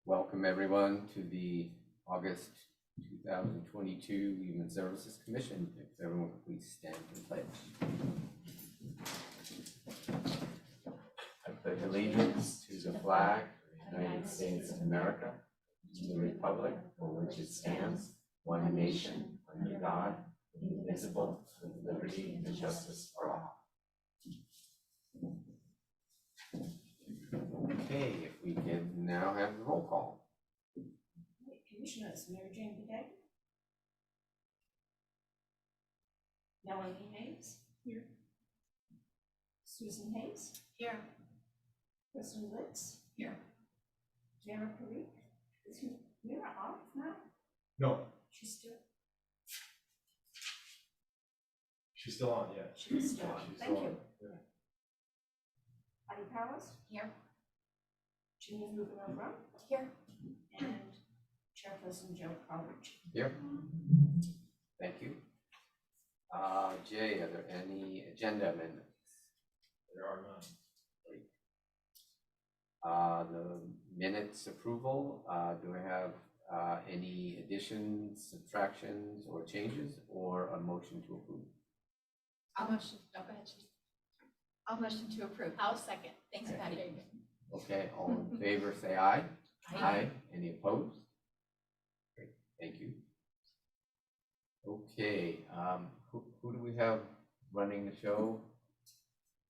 Welcome everyone to the August 2022 Human Services Commission. If everyone could please stand and pledge. I pledge allegiance to the flag of the United States of America, to the republic for which it stands, one nation, under God, indivisible, with liberty and justice for all. Okay, if we can now have the roll call. Commissioners, Mary Jane Bidet. Melanie Hayes. Here. Susan Hayes. Here. Kristen Litz. Here. Vera Parikh. Is Vera off now? No, She's she's still on, yeah. still on. She's Thank still you. on, yeah. Patty Powers. Here. Jimmy Rubin. Here. And Chairperson Joe College. Here. Thank you. Jay, are there any agenda amendments? There are none. The minutes approval, do I have any additions, subtractions, or changes, or a motion to approve? I'll motion, go ahead. I'll motion to approve. I'll second. Thanks, Okay. Patty. Okay, all in favor, say aye. Any opposed? Great, thank you. Okay, who do we have running the show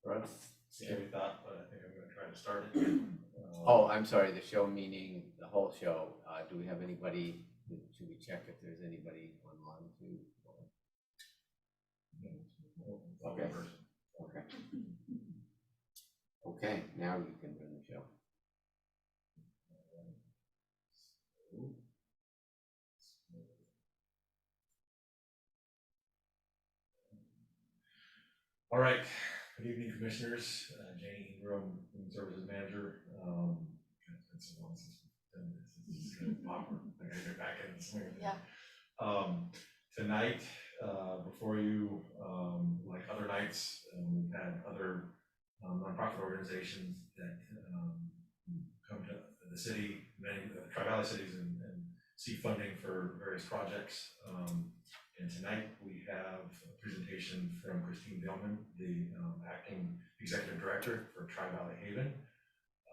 for us? Scary thought, but I think I'm gonna try to start it. Oh, I'm sorry, the show meaning the whole show. Do we have anybody, should we check if there's anybody online too? Okay. Okay. Okay, now you can run the show. All right, good evening, commissioners. Janie Ingram, Human Services Manager. It's been so long since we've done this. It's just kind of awkward. I gotta get back in the swing of it. Yeah. Tonight, before you, like other nights, we've had other nonprofit organizations that come to the city, many Tri-Valley cities, and seek funding for various projects. And tonight we have a presentation from Christine Dillman, the acting executive director for Tri-Valley Haven.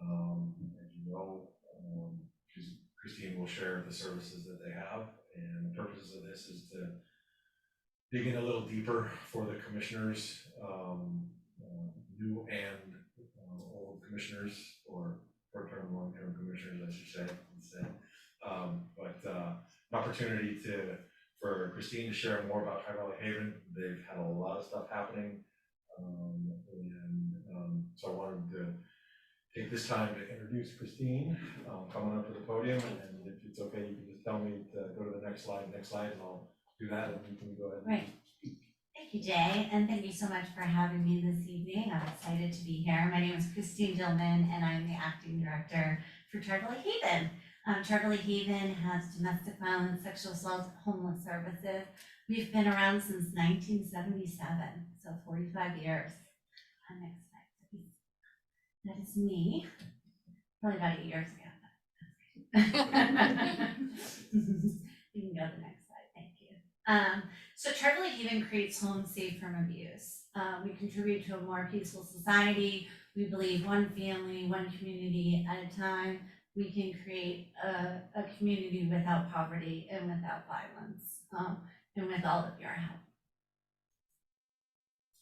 As you know, Christine will share the services that they have, and the purposes of this is to dig in a little deeper for the commissioners, new and old commissioners, or short-term, long-term commissioners, I should say, instead. But an opportunity for Christine to share more about Tri-Valley Haven. They've had a lot of stuff happening, so I wanted to take this time to introduce Christine, coming up to the podium, and if it's okay, you can just tell me to go to the next slide, and I'll do that, and you can go ahead. Right. Thank you, Jay, and thank you so much for having me this evening. I'm excited to be here. My name is Christine Dillman, and I'm the acting director for Tri-Valley Haven. Tri-Valley Haven has domestic violence, sexual assault, homeless services. We've been around since 1977, so 45 years. Next slide, please. That is me, probably about 8 years ago. You can go to the next slide, thank you. So Tri-Valley Haven creates homes safe from abuse. We contribute to a more peaceful society. We believe one family, one community at a time, we can create a community without poverty and without violence, and with all of your help.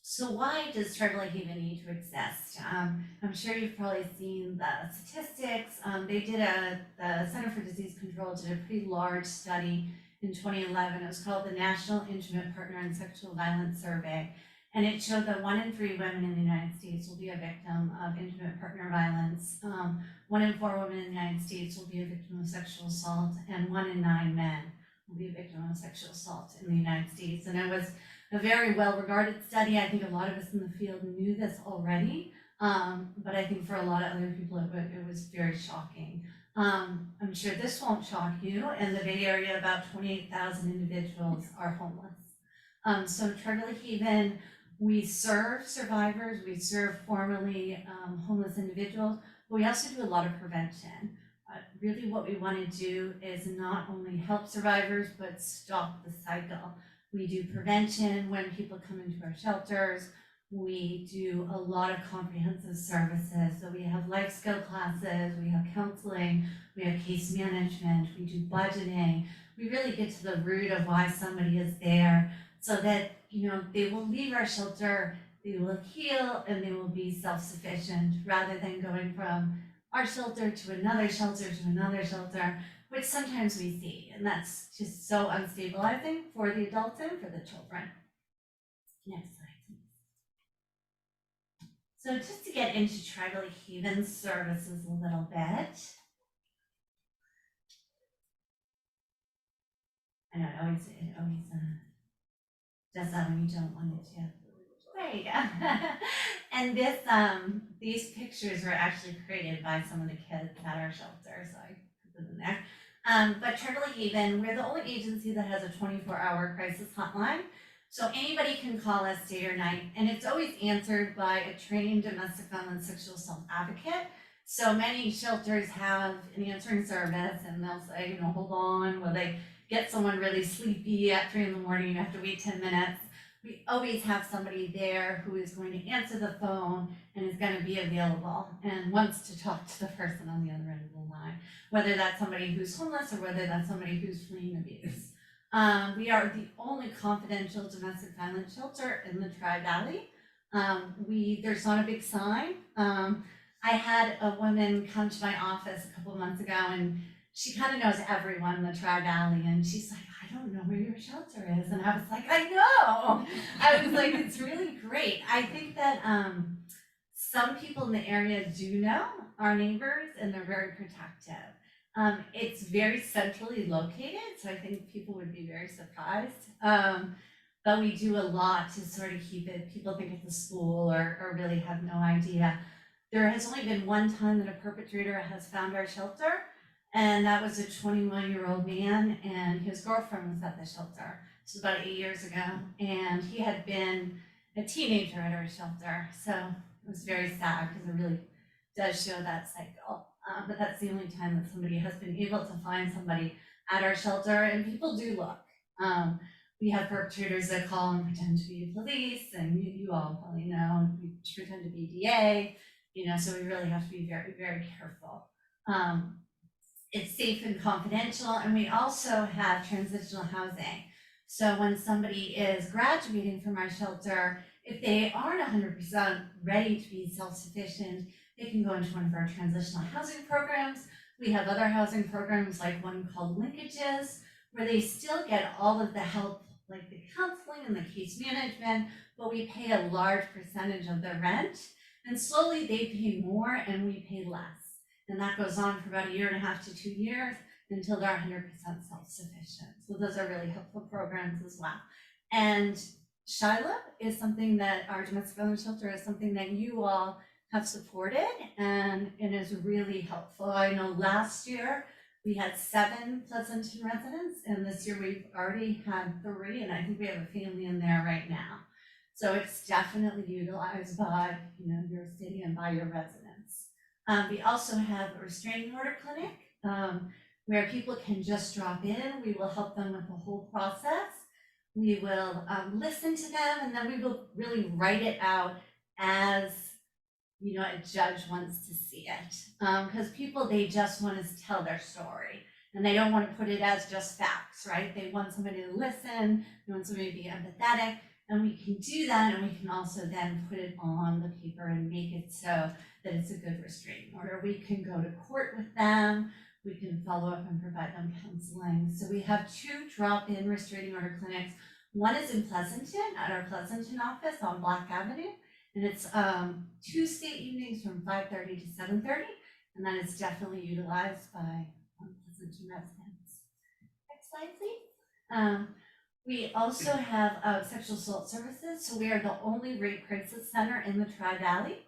So why does Tri-Valley Haven need to exist? I'm sure you've probably seen the statistics. The Center for Disease Control did a pretty large study in 2011. It was called the National Intimate Partner and Sexual Violence Survey. And it showed that 1 in 3 women in the United States will be a victim of intimate partner violence. 1 in 4 women in the United States will be a victim of sexual assault, and 1 in 9 men will be a victim of sexual assault in the United States. And it was a very well-regarded study. I think a lot of us in the field knew this already, but I think for a lot of other people, it was very shocking. I'm sure this won't shock you. In the Bay Area, about 28,000 individuals are homeless. So Tri-Valley Haven, we serve survivors, we serve formerly homeless individuals, but we also do a lot of prevention. really what we want to do is not only help survivors, but stop the cycle. We do prevention when people come into our shelters. We do a lot of comprehensive services. So we have life skill classes, we have counseling, we have case management, we do budgeting. We really get to the root of why somebody is there so that, they will leave our shelter, they will heal, and they will be self-sufficient rather than going from our shelter to another shelter to another shelter, which sometimes we see, and that's just so unstabilizing for the adults and for the children. Next slide, please. So just to get into Tribally Haven services a little bit. I know, it always does that when you don't want it to. There you go. And these pictures were actually created by some of the kids at our shelter, so I put them in there. But Tribally Haven, we're the only agency that has a 24-hour crisis hotline. So anybody can call us day or night, and it's always answered by a trained domestic violence sexual assault advocate. So many shelters have an answering service, and they'll say, hold on, will they get someone really sleepy at 3 a.m, you have to wait 10 minutes. We always have somebody there who is going to answer the phone and is going to be available and wants to talk to the person on the other end of the line, whether that's somebody who's homeless or whether that's somebody who's fleeing abuse. We are the only confidential domestic violence shelter in the Tri-Valley. There's not a big sign. I had a woman come to my office a couple of months ago, and she kind of knows everyone in the Tri-Valley, and she's like, I don't know where your shelter is. And I was like, I know. I was like, it's really great. I think that some people in the area do know our neighbors, and they're very protective. It's very centrally located, so I think people would be very surprised. But we do a lot to sort of keep it, people think it's a school or really have no idea. There has only been one time that a perpetrator has found our shelter, and that was a 21-year-old man, and his girlfriend was at the shelter. This was about 8 years ago, and he had been a teenager at our shelter. So it was very sad because it really does show that cycle. But that's the only time that somebody has been able to find somebody at our shelter, and people do look. We have perpetrators that call and pretend to be police, and you all probably know, we pretend to be DA, so we really have to be very, very careful. It's safe and confidential, and we also have transitional housing. So when somebody is graduating from our shelter, if they aren't 100% ready to be self-sufficient, they can go into one of our transitional housing programs. We have other housing programs like one called Linkages, where they still get all of the help, like the counseling and the case management, but we pay a large percentage of their rent, and slowly they pay more and we pay less. And that goes on for about 1.5 to 2 years until they're 100% self-sufficient. So those are really helpful programs as well. And Shiloh is something that our domestic violence shelter is something that you all have supported, and it is really helpful. I know last year we had 7 Pleasanton residents, and this year we've already had 3, and I think we have a family in there right now. So it's definitely utilized by your city and by your residents. We also have a restraining order clinic where people can just drop in. We will help them with the whole process. We will listen to them, and then we will really write it out as a judge wants to see it. Because people, they just want to tell their story, and they don't want to put it as just facts, right? They want somebody to listen, they want somebody to be empathetic, and we can do that, and we can also then put it on the paper and make it so that it's a good restraining order. We can go to court with them, we can follow up and provide them counseling. So we have 2 drop-in restraining order clinics. One is in Pleasanton, at our Pleasanton office on Black Avenue, and it's Tuesday evenings from 5:30 to 7:30, and that is definitely utilized by Pleasanton residents. Next slide, please. We also have sexual assault services, so we are the only rape crisis center in the Tri-Valley.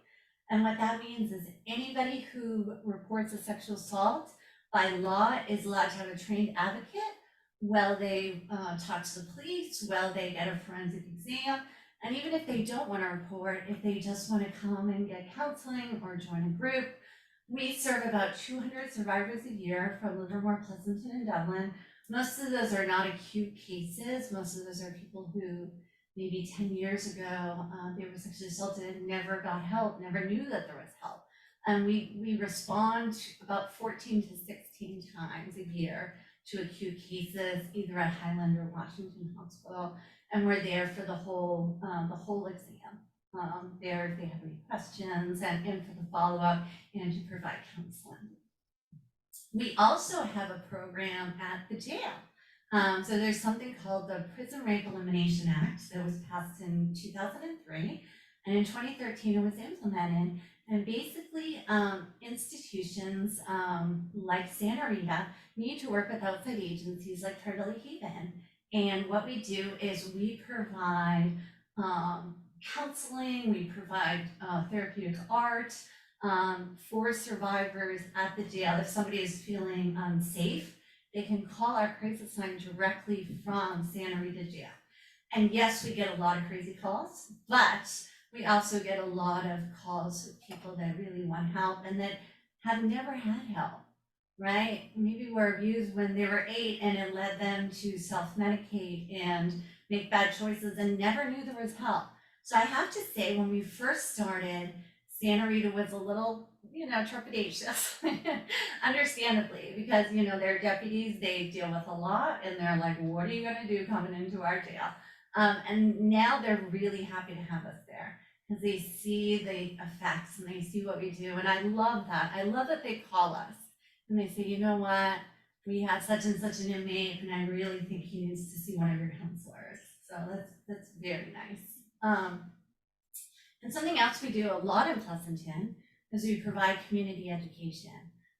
And what that means is anybody who reports a sexual assault by law is allowed to have a trained advocate while they talk to the police, while they get a forensic exam. And even if they don't want to report, if they just want to come and get counseling or join a group, We serve about 200 survivors a year from Livermore, Pleasanton, and Dublin. Most of those are not acute cases. Most of those are people who maybe 10 years ago, they were sexually assaulted and never got help, never knew that there was help. And we respond about 14 to 16 times a year to acute cases, either at Highland or Washington Hospital, and we're there for the whole exam. There if they have any questions and for the follow-up and to provide counseling. We also have a program at the jail. So there's something called the Prison Rape Elimination Act that was passed in 2003, and in 2013 it was implemented. And basically, institutions like Santa Rita need to work with outside agencies like Turtle Haven. And what we do is we provide counseling, we provide therapeutic art for survivors at the jail. If somebody is feeling unsafe, they can call our crisis line directly from Santa Rita Jail. And yes, we get a lot of crazy calls, but we also get a lot of calls with people that really want help and that have never had help, right? Maybe were abused when they were 8 and it led them to self-medicate and make bad choices and never knew there was help. So I have to say, when we first started, Santa Rita was a little, trepidatious, understandably, because, their deputies, they deal with a lot and they're like, what are you gonna do coming into our jail? And now they're really happy to have us there because they see the effects and they see what we do. And I love that. I love that they call us and they say, you know what, we have such and such an inmate and I really think he needs to see one of your counselors. So that's very nice. And something else we do a lot in Pleasanton is we provide community education.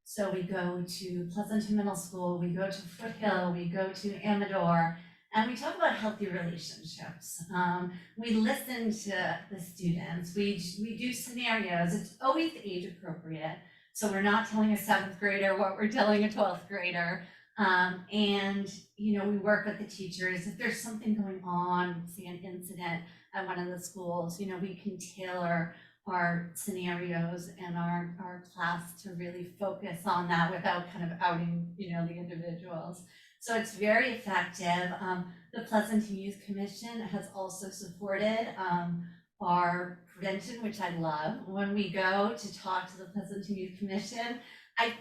So we go to Pleasanton Middle School, we go to Foothill, we go to Amador, and we talk about healthy relationships. We listen to the students, we do scenarios. It's always age appropriate. So we're not telling a 7th grader what we're telling a 12th grader. And we work with the teachers. If there's something going on, say an incident at one of the schools, we can tailor our scenarios and our class to really focus on that without kind of outing, the individuals. So it's very effective. The Pleasanton Youth Commission has also supported our prevention, which I love. When we go to talk to the Pleasanton Youth Commission,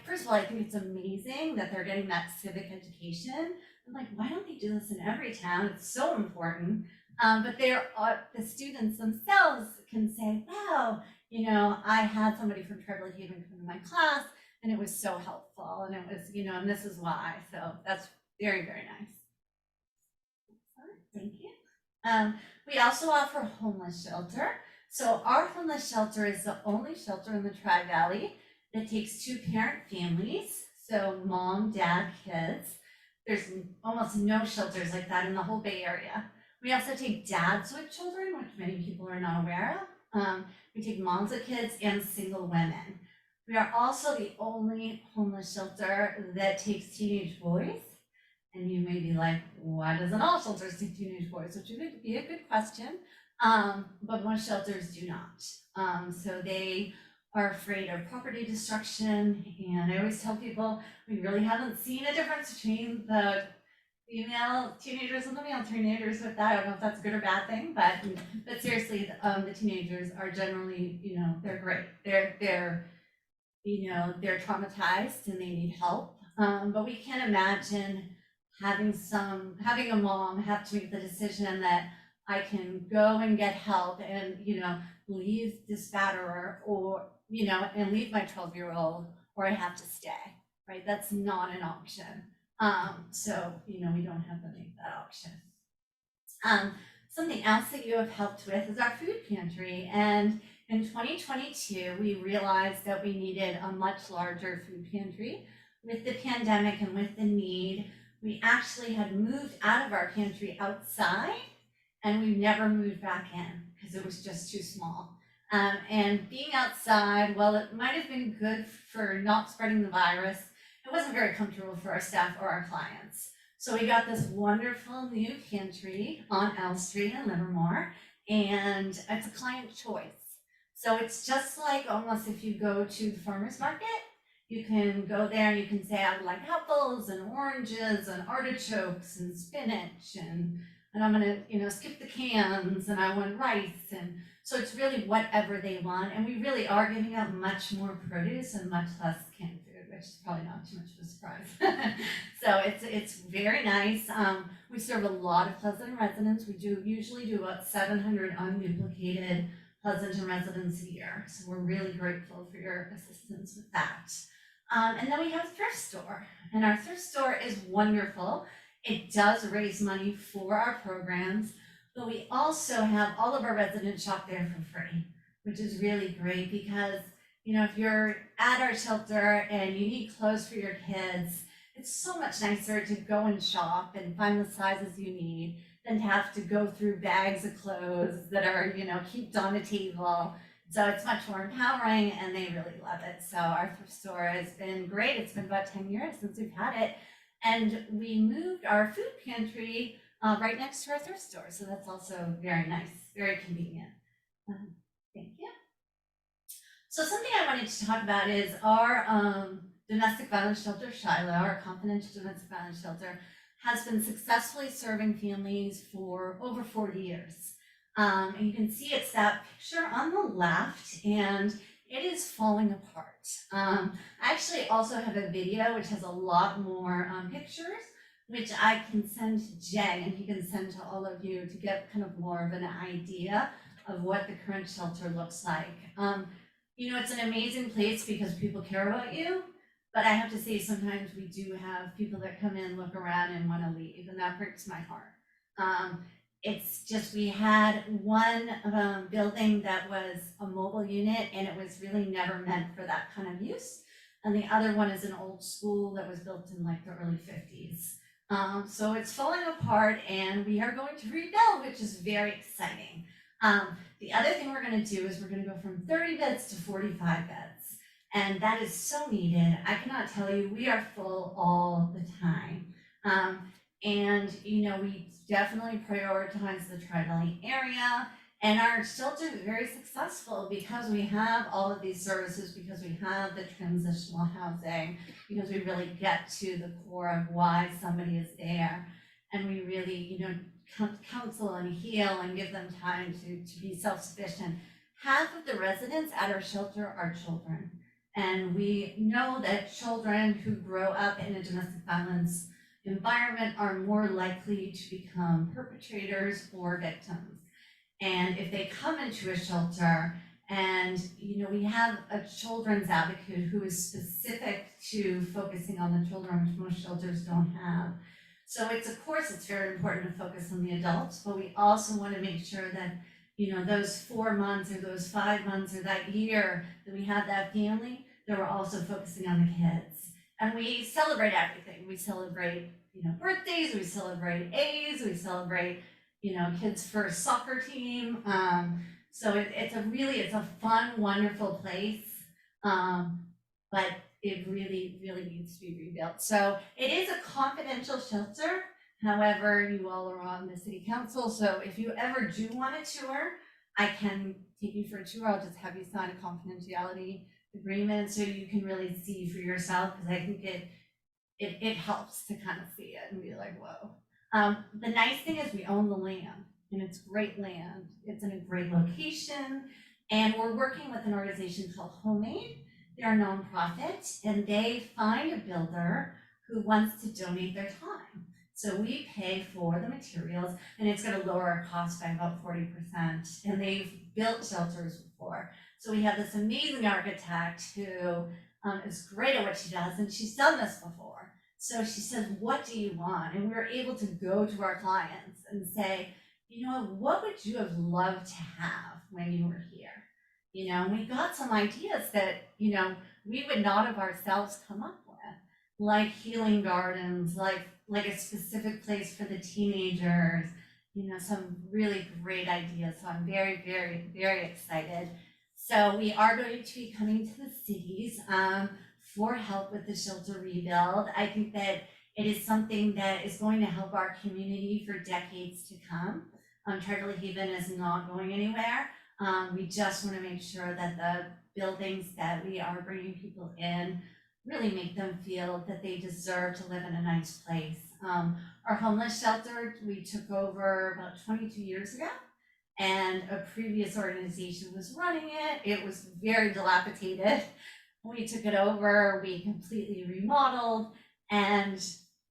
first of all, I think it's amazing that they're getting that civic education. I'm like, why don't they do this in every town? It's so important. But the students themselves can say, wow, I had somebody from Turtle Haven come to my class and it was so helpful and it was, and this is why. So that's very, very nice. Thank you. We also offer homeless shelter. So our homeless shelter is the only shelter in the Tri-Valley that takes 2-parent families. So mom, dad, kids. There's almost no shelters like that in the whole Bay Area. We also take dads with children, which many people are not aware of. We take moms with kids and single women. We are also the only homeless shelter that takes teenage boys. And you may be like, why doesn't all shelters take teenage boys? Which would be a good question, but most shelters do not. So they are afraid of property destruction. And I always tell people, we really haven't seen a difference between the female teenagers and the male teenagers with that. I don't know if that's a good or bad thing, but seriously, the teenagers are generally, they're great. They're traumatized and they need help. But we can't imagine having a mom have to make the decision that I can go and get help and, leave this batterer or, and leave my 12-year-old, or I have to stay, right? That's not an option. So, we don't have to make that option. Something else that you have helped with is our food pantry. And in 2022, we realized that we needed a much larger food pantry. With the pandemic and with the need, we actually had moved out of our pantry outside and we never moved back in because it was just too small. And being outside, while it might have been good for not spreading the virus, it wasn't very comfortable for our staff or our clients. So we got this wonderful new pantry on L Street in Livermore, and it's a client choice. So it's just like almost if you go to the farmer's market, you can go there and you can say, I would like apples and oranges and artichokes and spinach and I'm gonna, skip the cans and I want rice. And so it's really whatever they want. And we really are giving out much more produce and much less canned food, which is probably not too much of a surprise. So it's very nice. We serve a lot of Pleasanton residents. We usually do about 700 unduplicated Pleasanton residents a year. So we're really grateful for your assistance with that. And then we have a thrift store, and our thrift store is wonderful. It does raise money for our programs, but we also have all of our residents shop there for free, which is really great because, if you're at our shelter and you need clothes for your kids, it's so much nicer to go and shop and find the sizes you need than to have to go through bags of clothes that are, heaped on a table. So it's much more empowering and they really love it. So our thrift store has been great. It's been about 10 years since we've had it. And we moved our food pantry right next to our thrift store. So that's also very nice, very convenient. Thank you. So something I wanted to talk about is our domestic violence shelter, Shiloh, our confidential domestic violence shelter, has been successfully serving families for over 40 years. And you can see it's that picture on the left, and it is falling apart. I actually also have a video which has a lot more pictures, which I can send to Jay, and he can send to all of you to get kind of more of an idea of what the current shelter looks like. It's an amazing place because people care about you, but I have to say sometimes we do have people that come in, look around, and want to leave, and that breaks my heart. It's just, we had one building that was a mobile unit and it was really never meant for that kind of use. And the other one is an old school that was built in like the early 50s. So it's falling apart and we are going to rebuild, which is very exciting. The other thing we're going to do is we're going to go from 30 beds to 45 beds. And that is so needed. I cannot tell you, we are full all the time. And we definitely prioritize the Tri-Valley area, and our shelter is very successful because we have all of these services, because we have the transitional housing, because we really get to the core of why somebody is there, and we really, counsel and heal and give them time to be self-sufficient. Half of the residents at our shelter are children, and we know that children who grow up in a domestic violence environment are more likely to become perpetrators or victims. And if they come into a shelter and, we have a children's advocate who is specific to focusing on the children, which most shelters don't have. So of course, it's very important to focus on the adults, but we also want to make sure that, those 4 months or those 5 months or that year that we have that family, that we're also focusing on the kids. And we celebrate everything. We celebrate, birthdays, we celebrate A's, we celebrate, kids' first soccer team. So it's a fun, wonderful place. But it really, really needs to be rebuilt. So it is a confidential shelter. However, you all are on the city council. So if you ever do want a tour, I can take you for a tour. I'll just have you sign a confidentiality agreement so you can really see for yourself, because I think it helps to kind of see it and be like, whoa. The nice thing is we own the land, and it's great land. It's in a great location, and we're working with an organization called Homemade. They're a nonprofit, and they find a builder who wants to donate their time. So we pay for the materials, and it's going to lower our cost by about 40%. And they've built shelters before. So we have this amazing architect who is great at what she does, and she's done this before. So she said, what do you want? And we were able to go to our clients and say, what would you have loved to have when you were here? And we got some ideas that, we would not have ourselves come up with, like healing gardens, like a specific place for the teenagers, some really great ideas. So I'm very, very, very excited. So we are going to be coming to the cities for help with the shelter rebuild. I think that it is something that is going to help our community for decades to come. Tri-Valley Haven is not going anywhere. We just want to make sure that the buildings that we are bringing people in really make them feel that they deserve to live in a nice place. Our homeless shelter, we took over about 22 years ago, and a previous organization was running it. It was very dilapidated. We took it over, we completely remodeled, and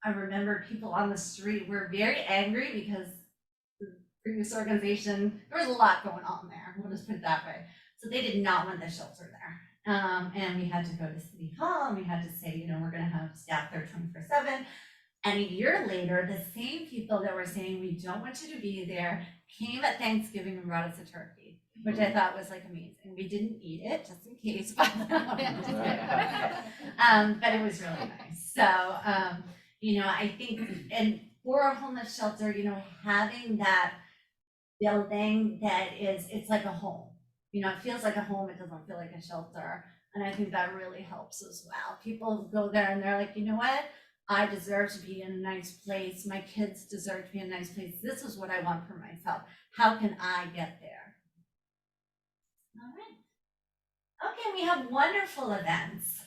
I remember people on the street were very angry because the previous organization, there was a lot going on there, we'll just put it that way. So they did not want the shelter there. And we had to go to City Hall and we had to say, we're gonna have staff there 24/7. And a year later, the same people that were saying, we don't want you to be there, came at Thanksgiving and brought us a turkey, which I thought was like amazing. We didn't eat it, just in case, but but it was really nice. So, I think, and for a homeless shelter, having that building that it's like a home. It feels like a home, it doesn't feel like a shelter. And I think that really helps as well. People go there and they're like, you know what? I deserve to be in a nice place. My kids deserve to be in a nice place. This is what I want for myself. How can I get there? All right. Okay, we have wonderful events.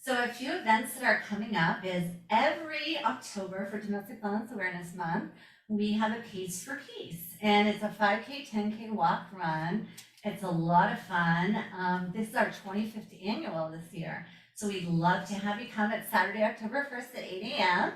So a few events that are coming up is every October for Domestic Violence Awareness Month, we have a Pace for Peace. And it's a 5K, 10K walk run. It's a lot of fun. This is our 25th annual this year. So we'd love to have you come. It's Saturday, October 1st at 8 a.m.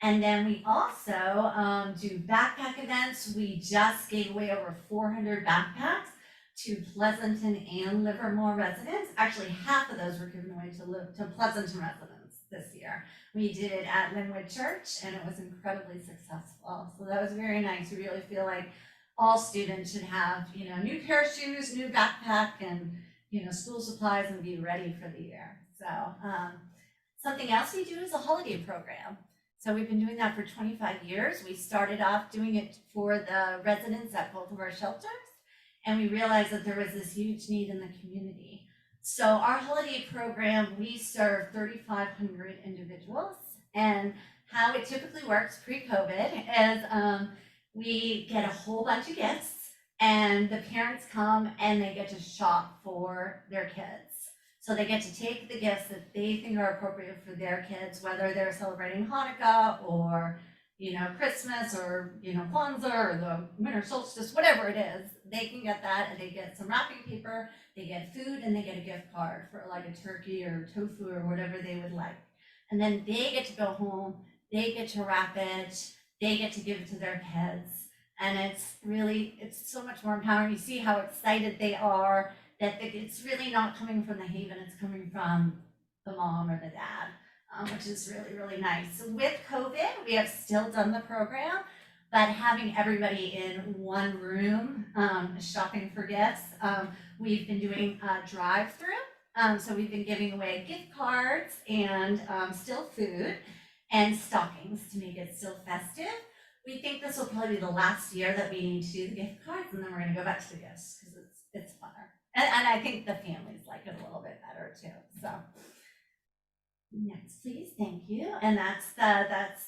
And then we also do backpack events. We just gave away over 400 backpacks to Pleasanton and Livermore residents. Actually, half of those were given away to Pleasanton residents this year. We did it at Linwood Church and it was incredibly successful. So that was very nice. We really feel like all students should have, a new pair of shoes, new backpack, and, school supplies and be ready for the year. So something else we do is a holiday program. So we've been doing that for 25 years. We started off doing it for the residents at both of our shelters, and we realized that there was this huge need in the community. So our holiday program, we serve 3,500 individuals, and how it typically works pre-COVID is we get a whole bunch of gifts and the parents come and they get to shop for their kids. So they get to take the gifts that they think are appropriate for their kids, whether they're celebrating Hanukkah or, Christmas or, Kwanzaa or the winter solstice, whatever it is, they can get that and they get some wrapping paper, they get food, and they get a gift card for like a turkey or tofu or whatever they would like. And then they get to go home, they get to wrap it, they get to give it to their kids. And it's so much more empowering. You see how excited they are that it's really not coming from the Haven, it's coming from the mom or the dad, which is really, really nice. So with COVID, we have still done the program, but having everybody in one room shopping for gifts, we've been doing a drive-through. So we've been giving away gift cards and still food and stockings to make it still festive. We think this will probably be the last year that we need to do the gift cards, and then we're gonna go back to the gifts because it's funner. And I think the families like it a little bit better too. So next, please, thank you. And that's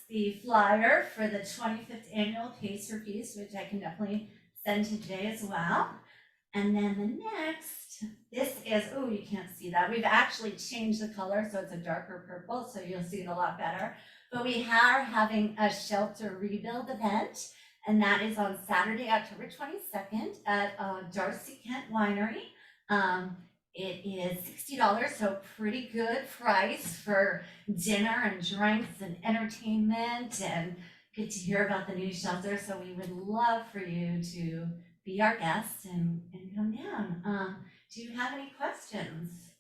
the flyer for the 25th annual Pace for Peace, which I can definitely send to Jay as well. And then the next, this is, oh, you can't see that. We've actually changed the color, so it's a darker purple, so you'll see it a lot better. But we are having a shelter rebuild event, and that is on Saturday, October 22nd at Darcy Kent Winery. It is $60, so pretty good price for dinner and drinks and entertainment, and get to hear about the new shelter. So we would love for you to be our guest and come down. Do you have any questions?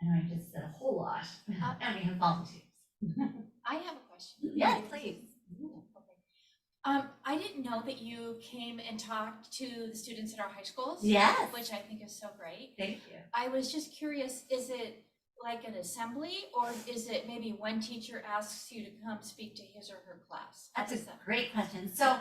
I know I just said a whole lot, and we have volunteers. I have a question. Yes, please. I didn't know that you came and talked to the students at our high schools. Yes. Which I think is so great. Thank you. I was just curious, is it like an assembly, or is it maybe one teacher asks you to come speak to his or her class? That's a great question. So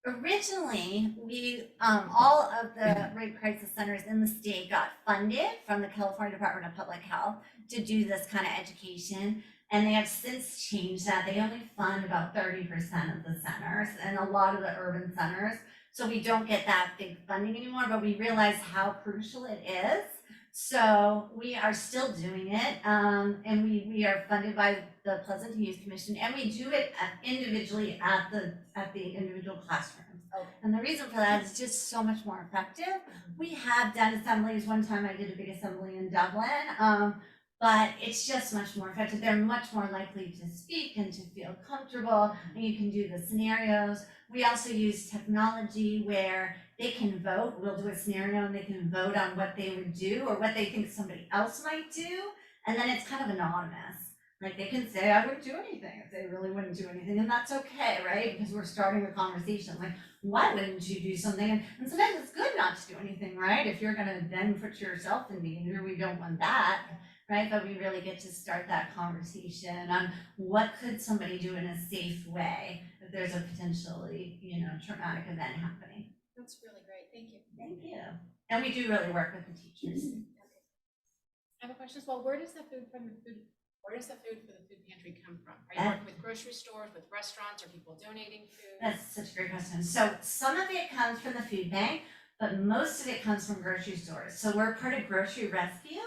originally, we all of the rape crisis centers in the state got funded from the California Department of Public Health to do this kind of education. And they have since changed that. They only fund about 30% of the centers and a lot of the urban centers. So we don't get that big funding anymore, but we realize how crucial it is. So we are still doing it, and we are funded by the Pleasanton Youth Commission, and we do it individually at the individual classrooms. Okay. And the reason for that is just so much more effective. We have done assemblies. One time I did a big assembly in Dublin, but it's just much more effective. They're much more likely to speak and to feel comfortable, and you can do the scenarios. We also use technology where they can vote. We'll do a scenario and they can vote on what they would do or what they think somebody else might do, and then it's kind of anonymous. Like they can say, I wouldn't do anything if they really wouldn't do anything, and that's okay, right? Because we're starting a conversation, like, why wouldn't you do something? And sometimes it's good not to do anything, right? If you're gonna then put yourself in danger, we don't want that, right? But we really get to start that conversation on what could somebody do in a safe way if there's a potentially, traumatic event happening. That's really great, thank you. Thank you. And we do really work with the teachers. I have a question as well. Where does the food for the food pantry come from? Are you working with grocery stores, with restaurants, are people donating food? That's such a great question. So some of it comes from the food bank, but most of it comes from grocery stores. So we're part of Grocery Rescue.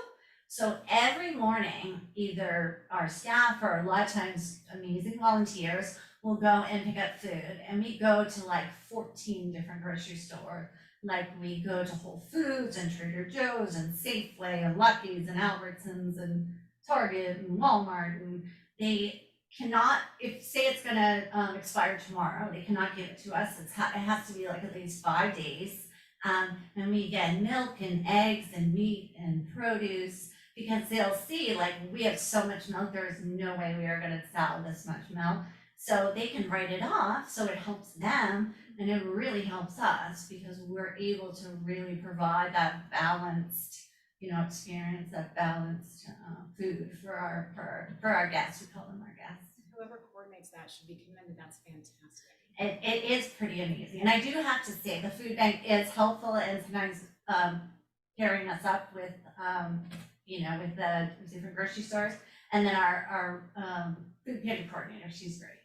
So every morning, either our staff or a lot of times amazing volunteers will go and pick up food. And we go to like 14 different grocery stores. Like we go to Whole Foods and Trader Joe's and Safeway and Lucky's and Albertsons and Target and Walmart, and they cannot, if say it's gonna expire tomorrow, they cannot give it to us. It has to be like at least 5 days. And we get milk and eggs and meat and produce because they'll see like we have so much milk, there is no way we are gonna sell this much milk. So they can write it off, so it helps them and it really helps us because we're able to really provide that balanced experience, that balanced food for our guests. We call them our guests. Whoever coordinates that should be commended. That's fantastic. It is pretty amazing. And I do have to say, the food bank is helpful and sometimes pairing us up with, with the different grocery stores. And then our food pantry coordinator, she's great.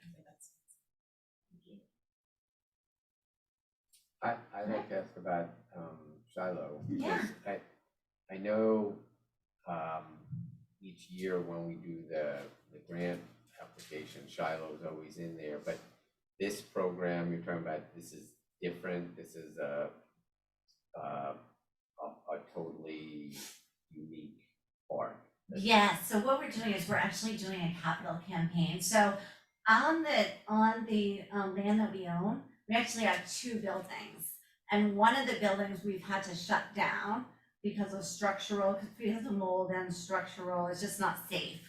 I'd like to ask about Shiloh. Yeah. Because I know each year when we do the grant application, Shiloh is always in there, but this program you're talking about, this is different. This is a totally unique part. Yeah, so what we're doing is we're actually doing a capital campaign. So on the land that we own, we actually have 2 buildings. And one of the buildings we've had to shut down because of mold and structural, it's just not safe.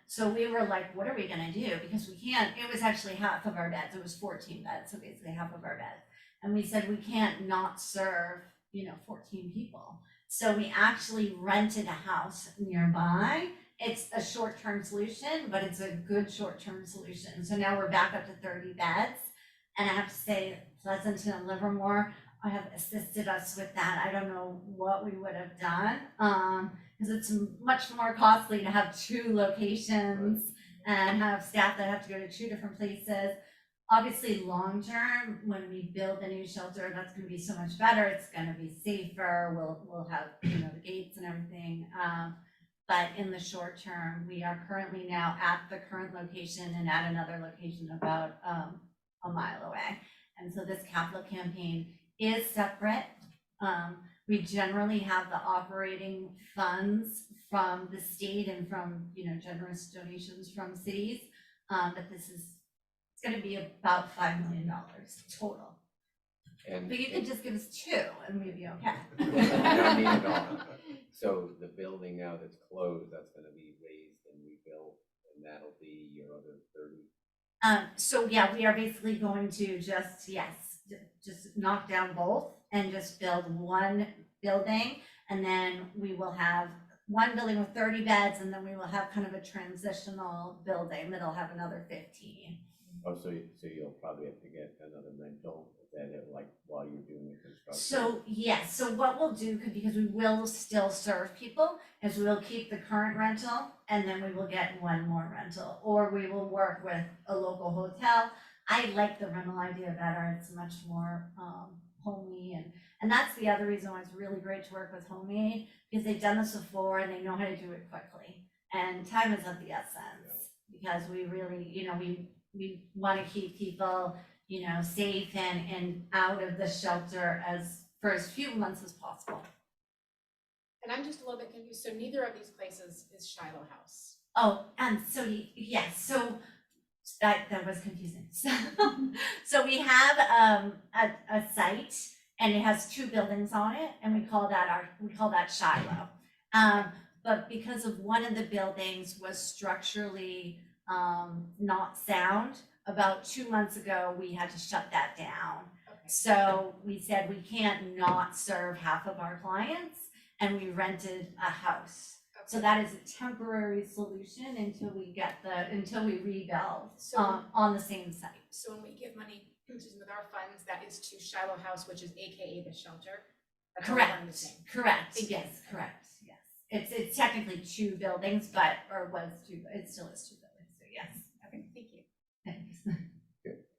So we were like, what are we gonna do? Because we can't, it was actually half of our beds, it was 14 beds, so basically half of our beds. And we said, we can't not serve, 14 people. So we actually rented a house nearby. It's a short-term solution, but it's a good short-term solution. So now we're back up to 30 beds. And I have to say, Pleasanton and Livermore have assisted us with that. I don't know what we would have done, because it's much more costly to have 2 locations and have staff that have to go to 2 different places. Obviously, long term, when we build a new shelter, that's going to be so much better. It's going to be safer. We'll have the gates and everything. But in the short term, we are currently now at the current location and at another location about a mile away. And so this capital campaign is separate. We generally have the operating funds from the state and from generous donations from cities, but it's going to be about $5 million total. And But you could just give us 2 and we'd be okay. I don't need it all. So the building now that's closed, that's gonna be raised and rebuilt, and that'll be your other 30? So yeah, we are basically going to just knock down both and just build one building. And then we will have one building with 30 beds, and then we will have kind of a transitional building that'll have another 15. Oh, so you'll probably have to get another rental, is that it, like while you're doing the construction? So yes, so what we'll do, because we will still serve people, is we'll keep the current rental and then we will get one more rental, or we will work with a local hotel. I like the rental idea better. It's much more homey, and that's the other reason why it's really great to work with Homemade, because they've done this before and they know how to do it quickly. And time is of the essence, because we really, we want to keep people, safe and out of the shelter for as few months as possible. And I'm just a little bit confused, so neither of these places is Shiloh House. Oh, and so, yes, so that was confusing. So we have a site, and it has 2 buildings on it, and we call that Shiloh. But because of one of the buildings was structurally not sound, about 2 months ago, we had to shut that down. Okay. So we said we can't not serve half of our clients, and we rented a house. So that is a temporary solution until we rebuild So- on the same site. So when we give money, with our funds, that is to Shiloh House, which is AKA the shelter? That's all one and the same. Correct, Thank you. yes, correct, yes. It's technically 2 buildings, it still is 2 buildings, so yes. Okay, thank you. Thanks.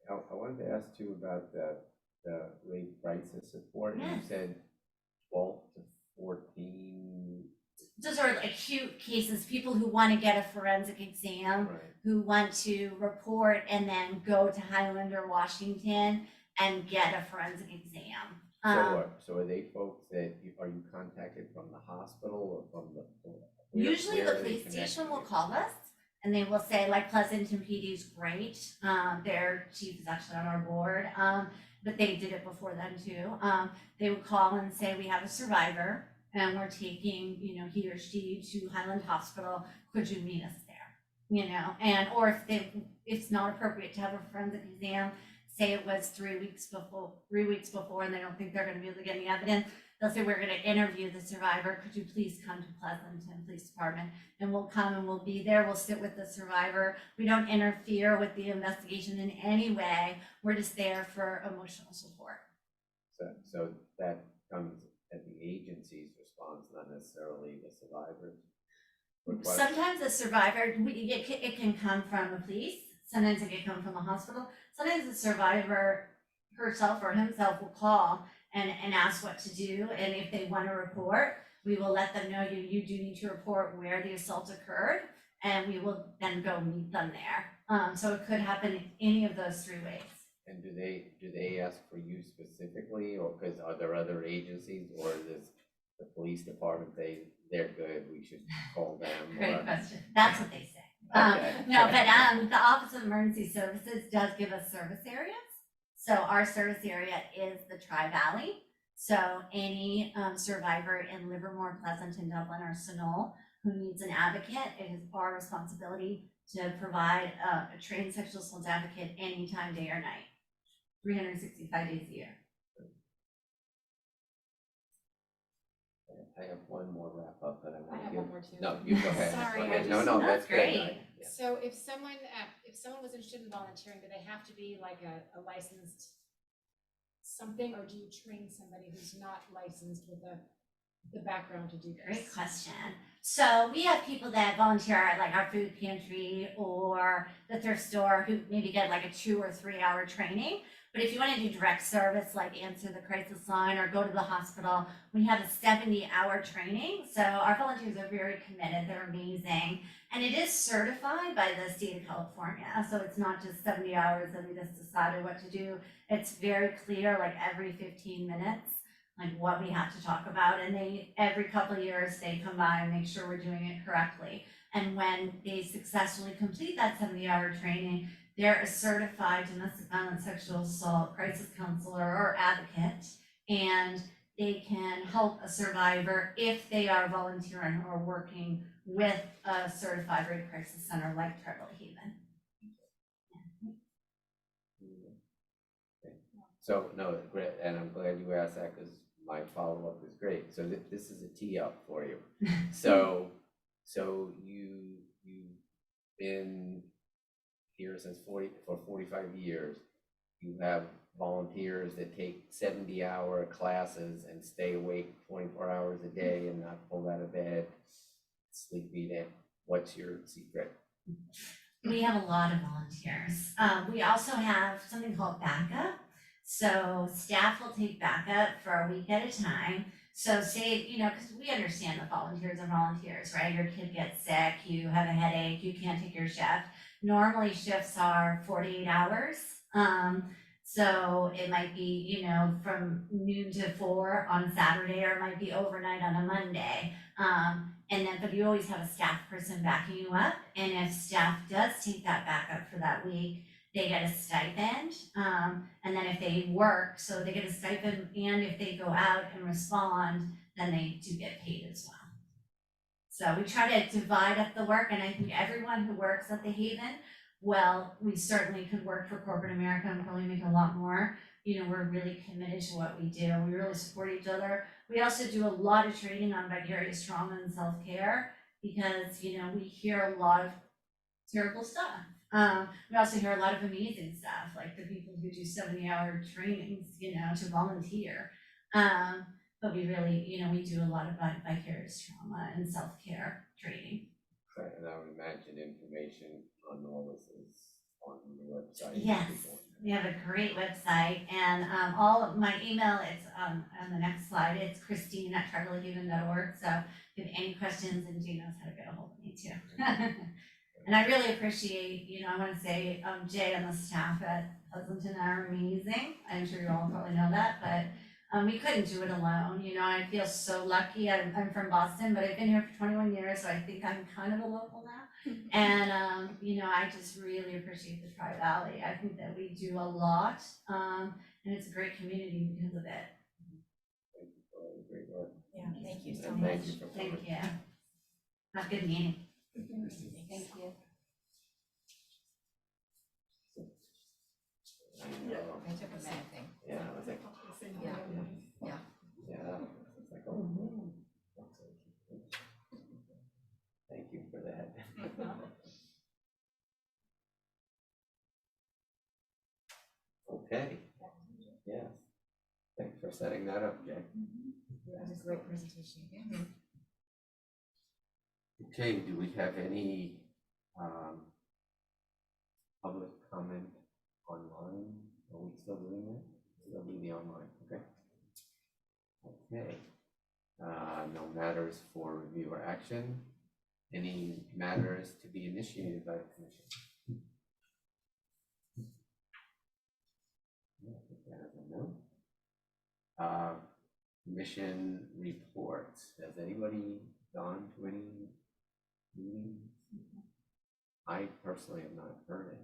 I wanted to ask too about the rate crisis support. You Yes. said 12 to 14. Those are acute cases, people who want to get a forensic exam, Right. who want to report and then go to Highland or Washington and get a forensic exam. So are they folks that, are you contacted from the hospital or from the? where- Usually where the are they police station connecting will you? call us and they will say, like, Pleasanton PD is great. Their chief is actually on our board, but they did it before then too. They would call and say, we have a survivor and we're taking, he or she to Highland Hospital. Could you meet us there? And, or if it's not appropriate to have a forensic exam, say it was 3 weeks before and they don't think they're gonna be able to get any evidence, they'll say, we're gonna interview the survivor. Could you please come to Pleasanton Police Department? And we'll come and we'll be there. We'll sit with the survivor. We don't interfere with the investigation in any way. We're just there for emotional support. So that comes at the agency's response, not necessarily the survivor's request. Sometimes the survivor, it can come from the police. Sometimes it can come from the hospital. Sometimes the survivor herself or himself will call and ask what to do. And if they want to report, we will let them know you do need to report where the assault occurred, and we will then go meet them there. So it could happen in any of those 3 ways. And do they ask for you specifically, or because are there other agencies, or does the police department say they're good, we should call them? Great or- question. That's what they say. Okay. No, but the Office of Emergency Services does give us service areas. So our service area is the Tri-Valley. So any survivor in Livermore, Pleasanton, Dublin, or Sunol who needs an advocate, it is our responsibility to provide a trained sexual assault advocate anytime, day or night, 365 days a year. I have one more wrap up, but I I want to have give. one more too. No, you go ahead. Sorry, Go I ahead. No, just- no, That's that's great. great. Yeah. So if someone was interested in volunteering, do they have to be like a licensed something, or do you train somebody who's not licensed with the background to do this? Great question. So we have people that volunteer at like our food pantry or the thrift store who maybe get like a 2 or 3 hour training. But if you want to do direct service, like answer the crisis line or go to the hospital, we have a 70-hour training. So our volunteers are very committed. They're amazing. And it is certified by the state of California. So it's not just 70 hours and we just decided what to do. It's very clear, like every 15 minutes, like what we have to talk about. And every couple of years, they come by and make sure we're doing it correctly. And when they successfully complete that 70-hour training, they're a certified domestic violence sexual assault crisis counselor or advocate, and they can help a survivor if they are volunteering or working with a certified rape crisis center like Treadwell Haven. Okay. So, no, great, and I'm glad you asked that because my follow-up is great. So this is a tee up for you. So you've been here for 45 years. You have volunteers that take 70-hour classes and stay awake 24 hours a day and not pull out of bed, sleep eat in. What's your secret? We have a lot of volunteers. We also have something called backup. So staff will take backup for a week at a time. So say, because we understand that volunteers are volunteers, right? Your kid gets sick, you have a headache, you can't take your shift. Normally shifts are 48 hours. So it might be, from noon to 4 on Saturday, or it might be overnight on a Monday. But you always have a staff person backing you up. And if staff does take that backup for that week, they get a stipend. And then if they work, so they get a stipend, and if they go out and respond, then they do get paid as well. So we try to divide up the work, and I think everyone who works at the Haven, well, we certainly could work for corporate America and probably make a lot more. We're really committed to what we do. We really support each other. We also do a lot of training on vicarious trauma and self-care because, we hear a lot of terrible stuff. We also hear a lot of amazing stuff, like the people who do 70-hour trainings, to volunteer. But we really, we do a lot of vicarious trauma and self-care training. Right, and I would imagine information on all this is on the website. Yes, we have a great website, and all of my email is on the next slide. It's Christine@charliehaven.org. So if you have any questions, and Jean knows how to get a hold of me too. And I really appreciate, I want to say, Jay and the staff at Pleasanton are amazing. I'm sure you all probably know that, but we couldn't do it alone. I feel so lucky. I'm from Boston, but I've been here for 21 years, so I think I'm kind of a local now. And, I just really appreciate the Tri-Valley. I think that we do a lot, and it's a great community because of it. Thank you for all the great work. Yeah, thank you so And much. thank you for coming. Thank you. Have a good meeting. Thank you. I know. I took the same thing. Yeah, I was like, Yeah. yeah, it's like, oh, man. Thank you for that. Okay, yeah, thanks for setting that up, Jay. That was a great presentation. Okay, do we have any public comment online? Are we still doing that? Still doing the online, okay? Okay, no matters for review or action. Any matters to be initiated by the commission? Yeah, I think that is a no. Commission reports. Has anybody gone to any meetings? I personally have not heard it.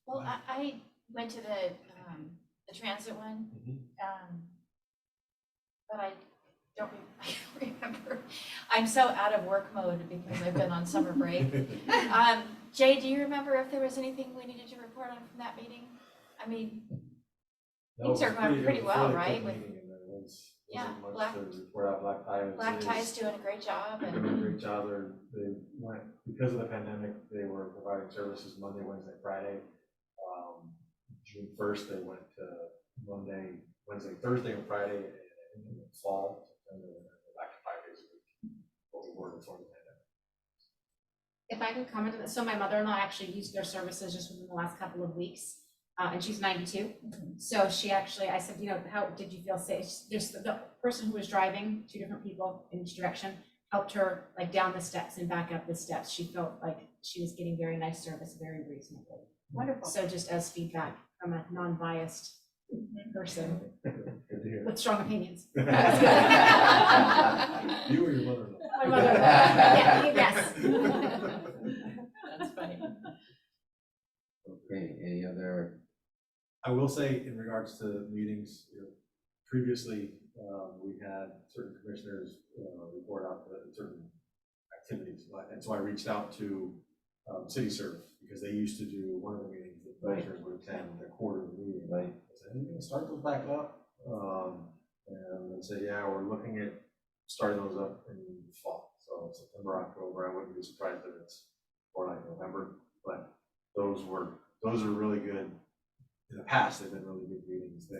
Well, I went to the transit one, but I don't remember. I'm so out of work mode because I've been on summer break. Jay, do you remember if there was anything we needed to report on from that meeting? I mean, things are going pretty well, right? Yeah, Black Tie is doing a great job, They're and doing a great job. They went, because of the pandemic, they were providing services Monday, Wednesday, Friday. June 1st, they went to Monday, Wednesday, Thursday, and Friday, and in the fall, and then they're back to 5 days a week. What we were before the pandemic. If I can comment on this, so my mother-in-law actually used their services just within the last couple of weeks, and she's 92. So she actually, I said, how did you feel safe? There's the person who was driving, 2 different people in each direction, helped her like down the steps and back up the steps. She felt like she was getting very nice service, very reasonably. wonderful. So just as feedback from a non-biased person Good to hear. with strong opinions. You or your mother-in-law? My mother-in-law, yeah, yes. That's funny. Okay, any other? I will say in regards to meetings, previously, we had certain commissioners report out certain activities. And so I reached out to CityServe because they used to do one of the meetings that commissioners would attend, the quarterly meeting. Right. I said, you gonna start those back up? And they said, yeah, we're looking at starting those up in the fall. So September, October, I wouldn't be surprised if it's more like November, but those are really good. In the past, they've been really good meetings.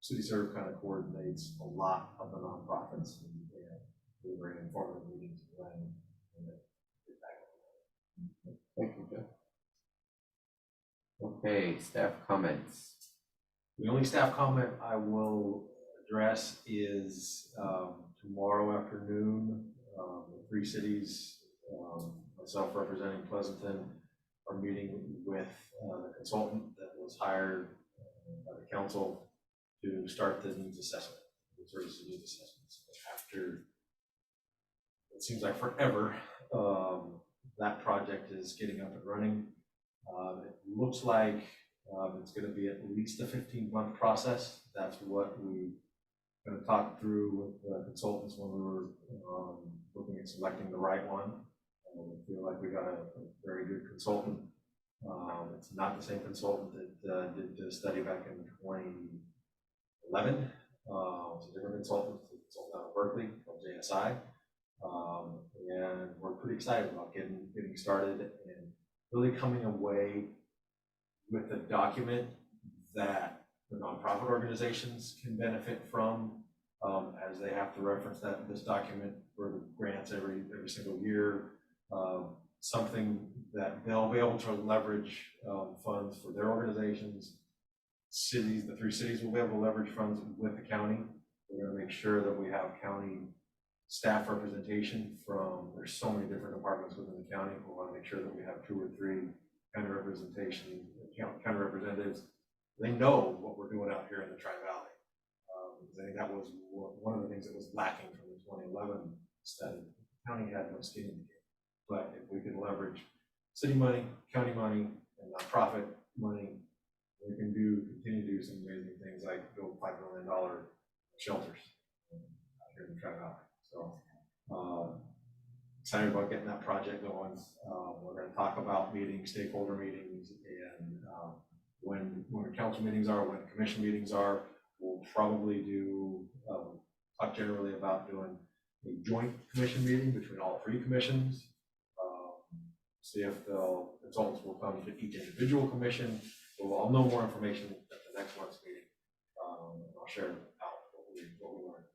CityServe kind of coordinates a lot of the nonprofits. And they have very informative meetings and get back. Thank you, Okay, staff comments. The only staff comment I will address is tomorrow afternoon, the three cities, myself representing Pleasanton, are meeting with the consultant that was hired by the council to start the needs assessment, the services needs assessments. After, it seems like forever, that project is getting up and running. It looks like it's going to be at least a 15-month process. That's what we kind of talked through with the consultants when we were looking at selecting the right one. We feel like we got a very good consultant. It's not the same consultant that did the study back in 2011. It's a different consultant, it's a consultant out of Berkeley from JSI. And we're pretty excited about getting started and really coming away with a document that the nonprofit organizations can benefit from, as they have to reference this document for the grants every single year. Something that they'll be able to leverage funds for their organizations. Cities, the three cities will be able to leverage funds with the county. We're going to make sure that we have county staff representation from, there's so many different departments within the county. We want to make sure that we have 2 or 3 county representation, county representatives. They know what we're doing out here in the Tri-Valley. I think that was one of the things that was lacking from the 2011 study. The county had no skin in the game. But if we can leverage city money, county money, and nonprofit money, we can continue to do some amazing things like build $5 million shelters out here in the Tri-Valley. So excited about getting that project going. We're going to talk about meetings, stakeholder meetings, and when the council meetings are, when commission meetings are. We'll probably do talk generally about doing a joint commission meeting between all 3 commissions. See if the consultants will come to each individual commission. We'll all know more information at the next month's meeting. I'll share out what we learned.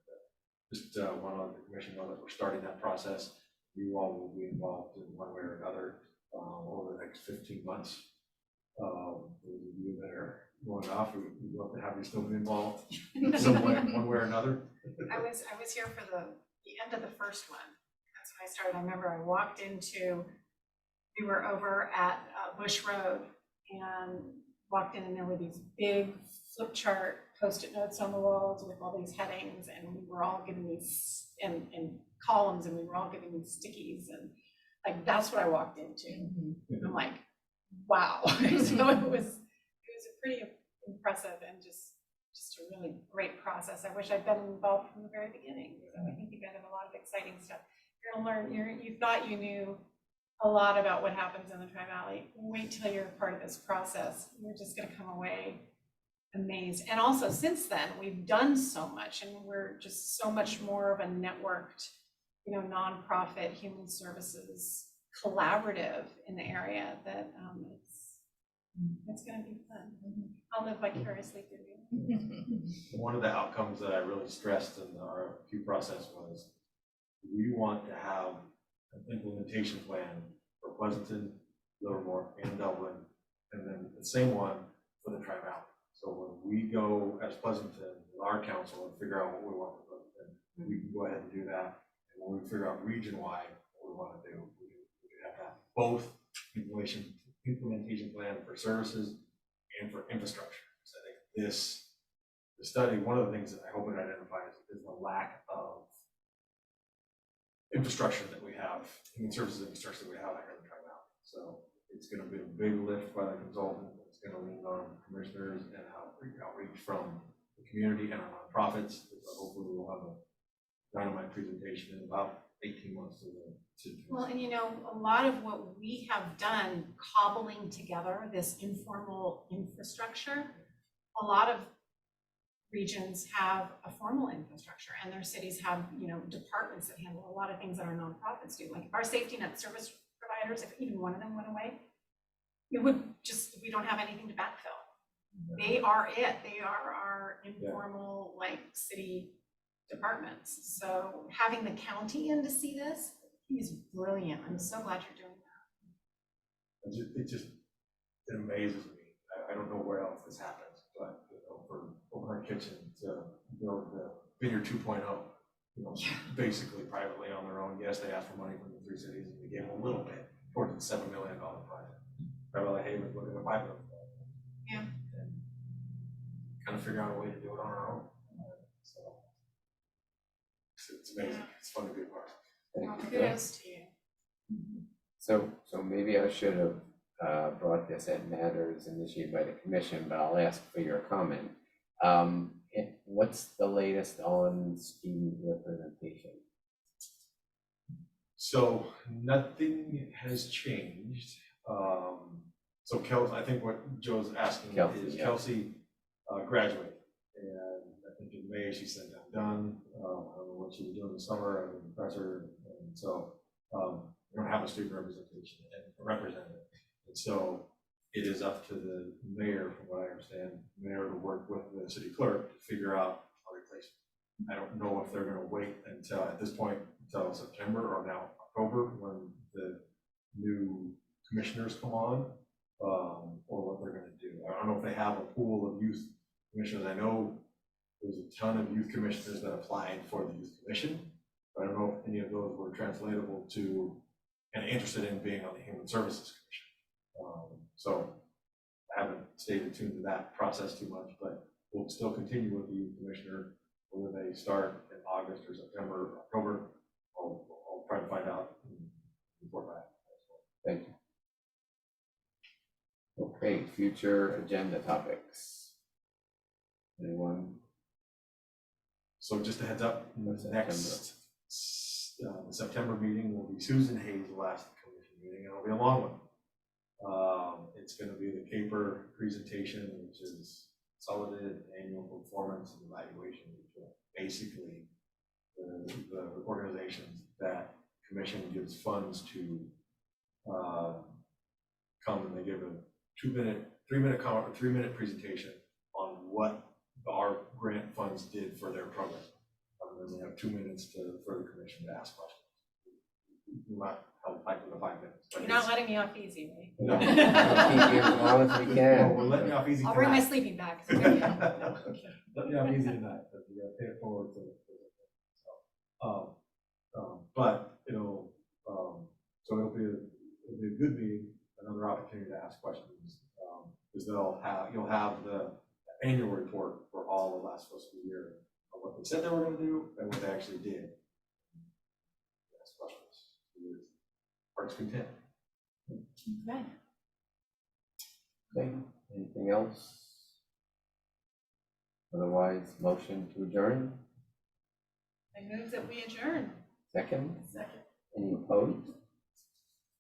Just want to let the commission know that we're starting that process. You all will be involved in one way or another over the next 15 months. Those of you that are going off, we'd love to have you still be involved in some way, one way or another. I was here for the end of the first one. That's when I started. I remember I walked into, we were over at Bush Road and walked in, and there were these big flip chart Post-it notes on the walls with all these headings, and we were all given these in columns, and we were all given these stickies, and like that's what I walked into. I'm like, wow. So it was a pretty impressive and just a really great process. I wish I'd been involved from the very beginning. So I think you guys have a lot of exciting stuff. You're gonna learn. You thought you knew a lot about what happens in the Tri-Valley. Wait till you're part of this process. You're just gonna come away amazed. And also since then, we've done so much, and we're just so much more of a networked, nonprofit human services collaborative in the area that it's gonna be fun. I'll live vicariously through you. One of the outcomes that I really stressed in the RFQ process was we want to have an implementation plan for Pleasanton, Livermore, and Dublin, and then the same one for the Tri-Valley. So when we go as Pleasanton, with our council, and figure out what we want for Pleasanton, we can go ahead and do that. And when we figure out region-wide what we want to do, we can have that both implementation plan for services and for infrastructure. So I think the study, one of the things that I hope it identifies is the lack of infrastructure that we have, human services infrastructure that we have here in the Tri-Valley. So it's going to be a big lift by the consultant. It's going to lean on commissioners and outreach from the community and our nonprofits. So hopefully we'll have a dynamite presentation in about 18 months to Well, and a lot of what we have done cobbling together this informal infrastructure, a lot of regions have a formal infrastructure, and their cities have, departments that handle a lot of things that our nonprofits do. Like if our safety net service providers, if even one of them went away, we don't have anything to backfill. They are it. They are our informal, city departments. So having the county in to see this is brilliant. I'm so glad you're doing that. it amazes me. I don't know where else this happens, but, you know, for Open Heart Kitchen to build the Vineyard 2.0, you know, basically privately on their own. Yes, they asked for money from the 3 cities, and we gave them a little bit towards the $7 million project. Beverly Haven's looking at $5 million. Yeah. And kind of figure out a way to do it on our own. So it's amazing. It's fun to be a part of. Well, Thank you. kudos to you. So maybe I should have brought this at matters initiated by the commission, but I'll ask for your comment. What's the latest on student representation? So nothing has changed. So Kelsey, I think what Joe's asking Kelsey, is yeah. Kelsey graduated. And I think in May she said, I'm done. I don't know what she was doing in the summer. I'm a professor. And so we don't have a student representation and representative. And so it is up to the mayor, from what I understand, the mayor to work with the city clerk to figure out a replacement. I don't know if they're gonna wait until, at this point, until September or now October, when the new commissioners come on, or what they're gonna do. I don't know if they have a pool of youth commissioners. I know there's a ton of youth commissioners that applied for the youth commission, but I don't know if any of those were translatable to and interested in being on the Human Services Commission. So I haven't stayed attuned to that process too much, but we'll still continue with the youth commissioner. Whether they start in August or September or October, I'll try to find out and report back. Thank you. Okay, future agenda topics. Anyone? So just a heads up, the next September meeting will be Susan Hayes' last commission meeting, and it'll be a long one. It's going to be the CAPER presentation, which is Consolidated Annual Performance and Evaluation, which are basically the organizations that commission gives funds to come, and they give a 3-minute presentation on what our grant funds did for their program. And then they have 2 minutes for the commission to ask questions. We're not held back to the 5 minutes. but You're not it's- letting me off easy, right? No. Keep you as long as we Well, can. we're letting you off easy I'll bring my tonight. sleeping bag. Let me off easy tonight, but you gotta pay it forward to. But it'll, so it'll be a good meeting, another opportunity to ask questions. Because you'll have the annual report for all of last fiscal year of what they said they were gonna do and what they actually did. Ask questions. Heart's content. Okay. Okay, anything else? Otherwise, motion to adjourn, I move that we adjourn. second, Second. any opposed?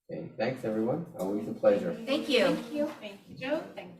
Okay, thanks, everyone, always a pleasure. Thank you. Thank you, Joe. Thank